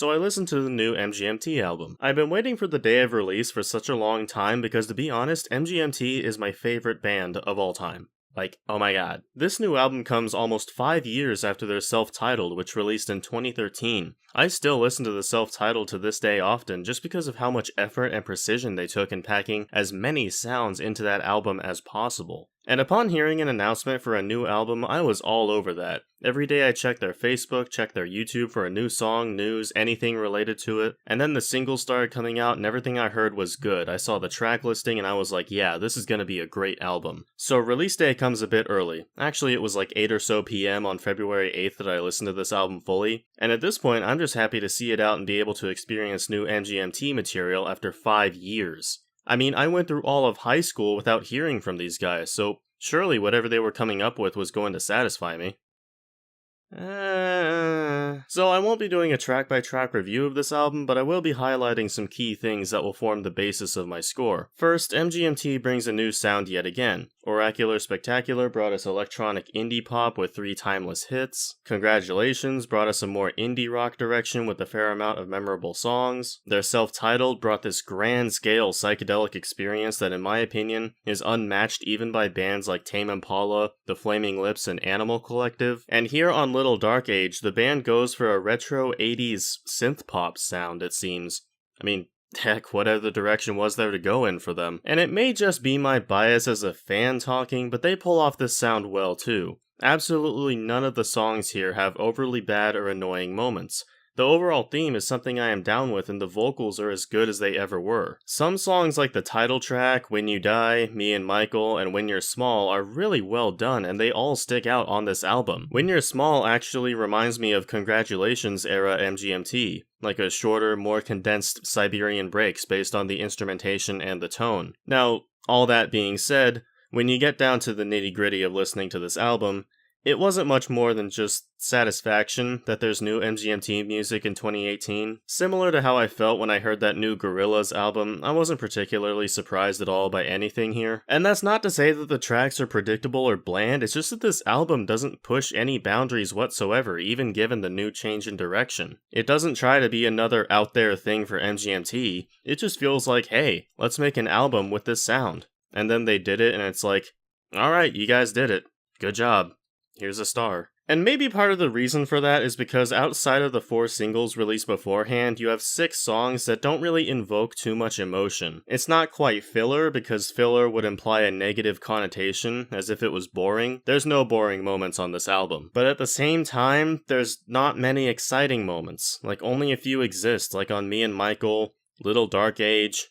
so I listened to the new MGMT album. I've been waiting for the day of release for such a long time because, to be honest, MGMT is my favorite band of all time. Like, oh my god. This new album comes almost 5 years after their self-titled, which released in 2013. I still listen to the self-titled to this day often, just because of how much effort and precision they took in packing as many sounds into that album as possible. And upon hearing an announcement for a new album, I was all over that. Every day I checked their Facebook, checked their YouTube for a new song, news, anything related to it, and then the singles started coming out and everything I heard was good. I saw the track listing and I was like, yeah, this is gonna be a great album. So release day comes a bit early. Actually, it was like 8 or so p.m. on February 8th that I listened to this album fully, and at this point I'm just happy to see it out and be able to experience new MGMT material after 5 years. I mean, I went through all of high school without hearing from these guys, so surely whatever they were coming up with was going to satisfy me. So I won't be doing a track-by-track review of this album, but I will be highlighting some key things that will form the basis of my score. First, MGMT brings a new sound yet again. Oracular Spectacular brought us electronic indie pop with 3 timeless hits. Congratulations brought us a more indie rock direction with a fair amount of memorable songs. Their self-titled brought this grand-scale psychedelic experience that, in my opinion, is unmatched even by bands like Tame Impala, The Flaming Lips, and Animal Collective. And here on Little Dark Age, the band goes for a retro 80s synth-pop sound, it seems. I mean, heck, what other direction was there to go in for them? And it may just be my bias as a fan talking, but they pull off this sound well too. Absolutely none of the songs here have overly bad or annoying moments. The overall theme is something I am down with, and the vocals are as good as they ever were. Some songs like the title track, When You Die, Me and Michael, and When You're Small are really well done, and they all stick out on this album. When You're Small actually reminds me of Congratulations era MGMT, like a shorter, more condensed Siberian breaks based on the instrumentation and the tone. Now, all that being said, when you get down to the nitty-gritty of listening to this album, it wasn't much more than just satisfaction that there's new MGMT music in 2018. Similar to how I felt when I heard that new Gorillaz album, I wasn't particularly surprised at all by anything here. And that's not to say that the tracks are predictable or bland, it's just that this album doesn't push any boundaries whatsoever, even given the new change in direction. It doesn't try to be another out there thing for MGMT, it just feels like, hey, let's make an album with this sound. And then they did it and it's like, alright, you guys did it. Good job. Here's a star. And maybe part of the reason for that is because outside of the 4 singles released beforehand, you have 6 songs that don't really invoke too much emotion. It's not quite filler, because filler would imply a negative connotation, as if it was boring. There's no boring moments on this album. But at the same time, there's not many exciting moments. Like, only a few exist, like on Me and Michael, Little Dark Age.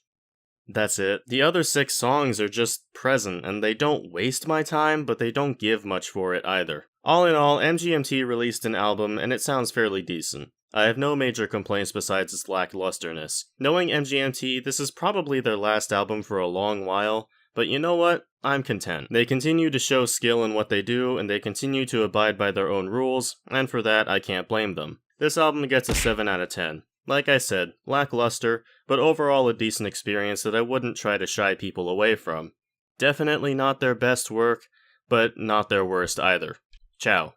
That's it. The other 6 songs are just present, and they don't waste my time, but they don't give much for it either. All in all, MGMT released an album, and it sounds fairly decent. I have no major complaints besides its lacklusterness. Knowing MGMT, this is probably their last album for a long while, but you know what? I'm content. They continue to show skill in what they do, and they continue to abide by their own rules, and for that, I can't blame them. This album gets a 7 out of 10. Like I said, lackluster, but overall a decent experience that I wouldn't try to shy people away from. Definitely not their best work, but not their worst either. Ciao.